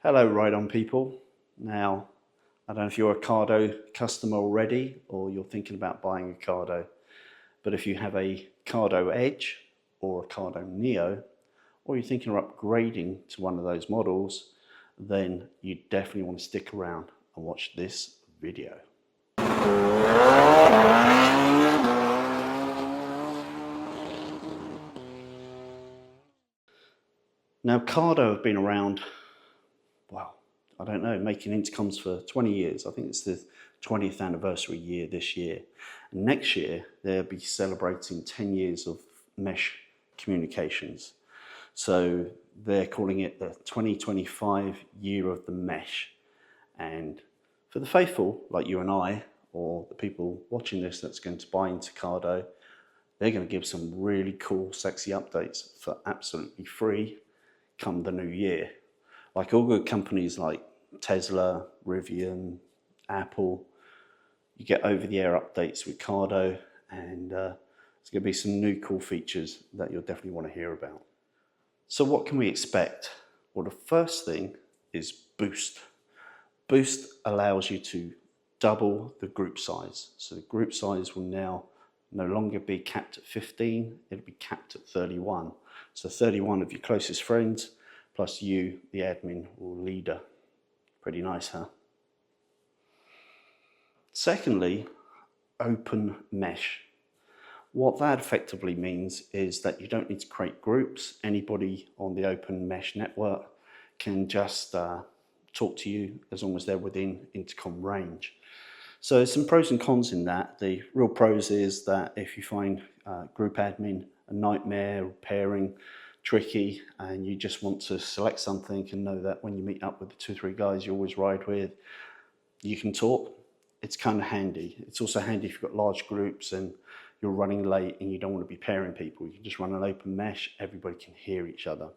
Hello Ride-On people. Now, I don't know if you're a Cardo customer already or you're thinking about buying a Cardo, but if you have a Cardo Edge or a Cardo Neo, or you're thinking of upgrading to one of those models, then you definitely want to stick around and watch this video. Now, Cardo have been around, well, I don't know, making intercoms for 20 years. I think it's the 20th anniversary year this year. And next year, they'll be celebrating 10 years of mesh communications. So they're calling it the 2025 year of the mesh. And for the faithful, like you and I, or the people watching this that's going to buy into Cardo, they're going to give some really cool, sexy updates for absolutely free come the new year. Like all good companies like Tesla, Rivian, Apple, you get over-the-air updates with Cardo, and there's going to be some new cool features that you'll definitely want to hear about. So what can we expect? Well, the first thing is Boost. Boost allows you to double the group size. So the group size will now no longer be capped at 15, it'll be capped at 31. So 31 of your closest friends, plus you, the admin or leader. Pretty nice, huh? Secondly, open mesh. What that effectively means is that you don't need to create groups. Anybody on the open mesh network can just talk to you as long as they're within intercom range. So there's some pros and cons in that. The real pros is that if you find group admin a nightmare, pairing tricky, and you just want to select something and know that when you meet up with the 2 or 3 guys you always ride with, you can talk. It's kind of handy. It's also handy if you've got large groups and you're running late and you don't want to be pairing people. You can just run an open mesh, everybody can hear each other.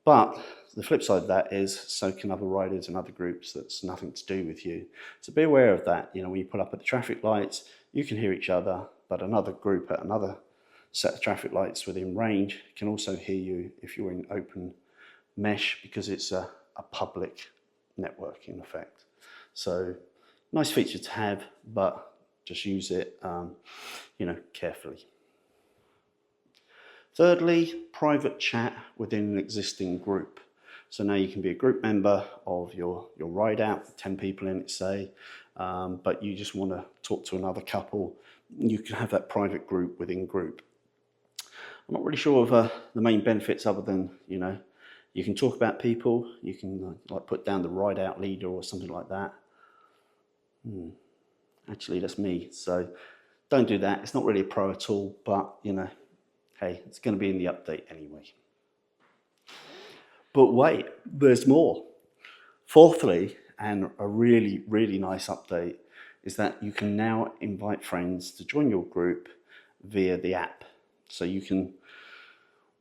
But the flip side of that is so can other riders and other groups that's nothing to do with you. So be aware of that. You know, when you pull up at the traffic lights, you can hear each other, but another group at another set of traffic lights within range can also hear you if you're in open mesh, because it's a public network in effect. So nice feature to have, but just use it, carefully. Thirdly, private chat within an existing group. So now you can be a group member of your ride out, 10 people in it, say, but you just want to talk to another couple. You can have that private group within group. I'm not really sure of the main benefits other than, you can talk about people, you can like put down the ride out leader or something like that. Actually, that's me, so don't do that. It's not really a pro at all, but hey, it's going to be in the update anyway. But wait, there's more. Fourthly, and a really, really nice update, is that you can now invite friends to join your group via the app. So you can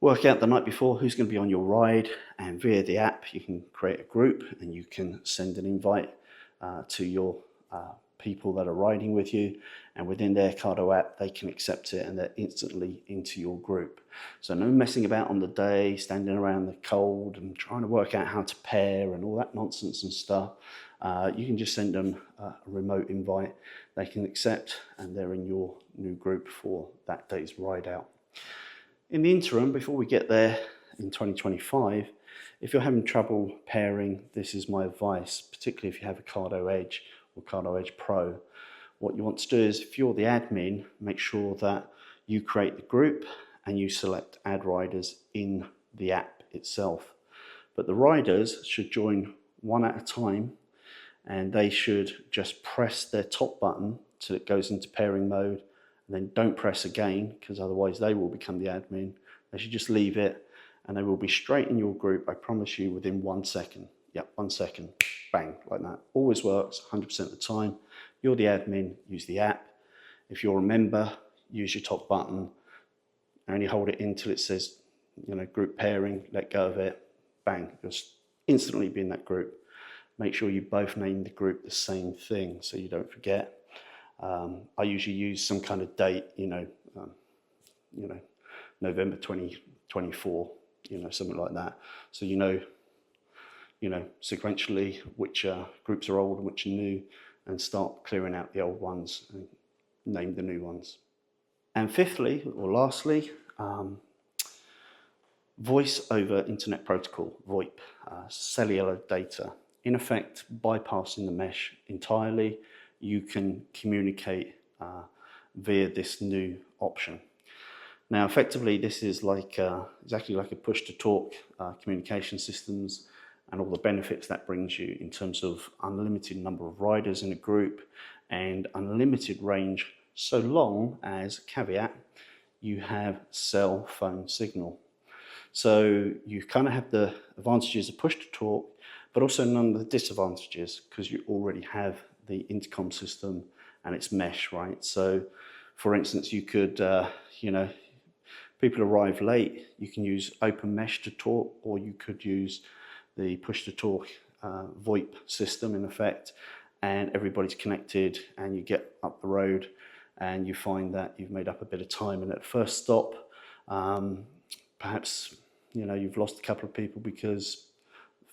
work out the night before who's going to be on your ride, and via the app you can create a group and you can send an invite to your people that are riding with you, and within their Cardo app they can accept it and they're instantly into your group. So no messing about on the day, standing around the cold and trying to work out how to pair and all that nonsense and stuff. You can just send them a remote invite, they can accept, and they're in your new group for that day's ride out. In the interim, before we get there in 2025, if you're having trouble pairing, this is my advice, particularly if you have a Cardo Edge or Cardo Edge Pro. What you want to do is, if you're the admin, make sure that you create the group and you select add riders in the app itself. But the riders should join one at a time, and they should just press their top button till it goes into pairing mode, and then don't press again, because otherwise they will become the admin. They should just leave it and they will be straight in your group, I promise you, within 1 second. Yep, 1 second, bang, like that. Always works 100% of the time. You're the admin, use the app. If you're a member, use your top button, only hold it in until it says, group pairing, let go of it, bang, you'll instantly be in that group. Make sure you both name the group the same thing so you don't forget. I usually use some kind of date, November 2024, something like that. So sequentially which groups are old and which are new, and start clearing out the old ones and name the new ones. And fifthly, or lastly, Voice over Internet Protocol, VoIP, cellular data. In effect, bypassing the mesh entirely, you can communicate via this new option. Now, effectively, this is like exactly like a push-to-talk communication systems, and all the benefits that brings you in terms of unlimited number of riders in a group and unlimited range, so long as, caveat, you have cell phone signal. So you kind of have the advantages of push-to-talk, but also none of the disadvantages, because you already have the intercom system and it's mesh, right? So, for instance, you could, people arrive late, you can use open mesh to talk, or you could use the push-to-talk VoIP system in effect, and everybody's connected, and you get up the road and you find that you've made up a bit of time, and at first stop, perhaps you've lost a couple of people because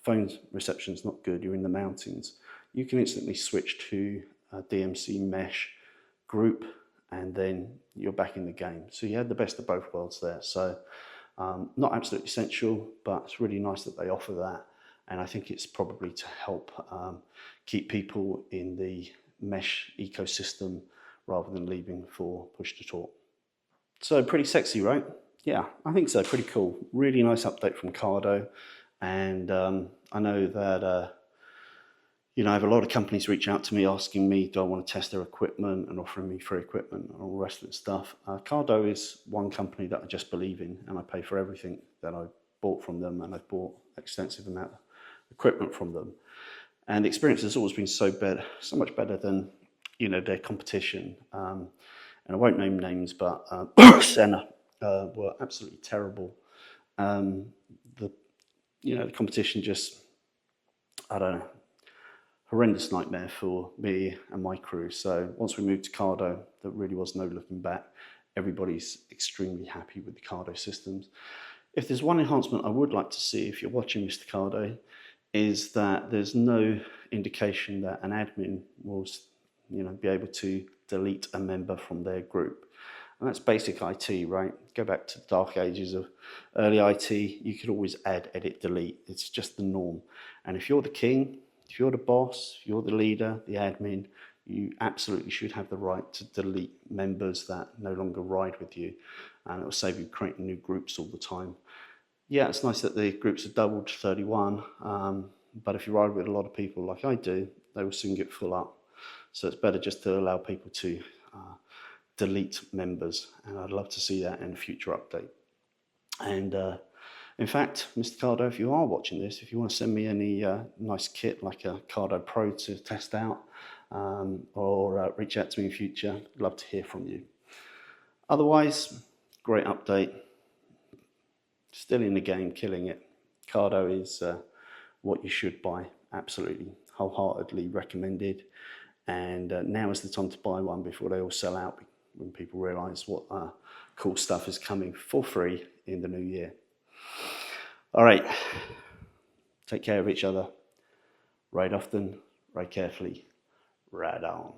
phone reception's not good, you're in the mountains. You can instantly switch to a DMC mesh group, and then you're back in the game. So you had the best of both worlds there. So not absolutely essential, but it's really nice that they offer that. And I think it's probably to help keep people in the mesh ecosystem rather than leaving for push to talk. So pretty sexy, right? Yeah, I think so, pretty cool. Really nice update from Cardo. And I know that I have a lot of companies reach out to me asking me, do I want to test their equipment, and offering me free equipment and all the rest of the stuff. Cardo is one company that I just believe in, and I pay for everything that I bought from them, and I've bought extensive amount of equipment from them. And the experience has always been so much better than their competition. And I won't name names, but Senna were absolutely terrible. The competition just, I don't know, horrendous nightmare for me and my crew. So once we moved to Cardo, there really was no looking back. Everybody's extremely happy with the Cardo systems. If there's one enhancement I would like to see, if you're watching Mr. Cardo, is that there's no indication that an admin will be able to delete a member from their group. And that's basic IT, right? Go back to the dark ages of early IT, you could always add, edit, delete. It's just the norm. And if you're the king, if you're the boss, if you're the leader, the admin, you absolutely should have the right to delete members that no longer ride with you. And it will save you creating new groups all the time. Yeah, it's nice that the groups are doubled to 31, but if you ride with a lot of people like I do, they will soon get full up. So it's better just to allow people to delete members, and I'd love to see that in a future update. And in fact, Mr. Cardo, if you are watching this, if you want to send me any nice kit like a Cardo Pro to test out, or reach out to me in future, I'd love to hear from you. Otherwise, great update. Still in the game, killing it. Cardo is what you should buy, absolutely, wholeheartedly recommended. And now is the time to buy one before they all sell out, when people realise what cool stuff is coming for free in the new year. All right, take care of each other. Ride often, ride carefully, ride on.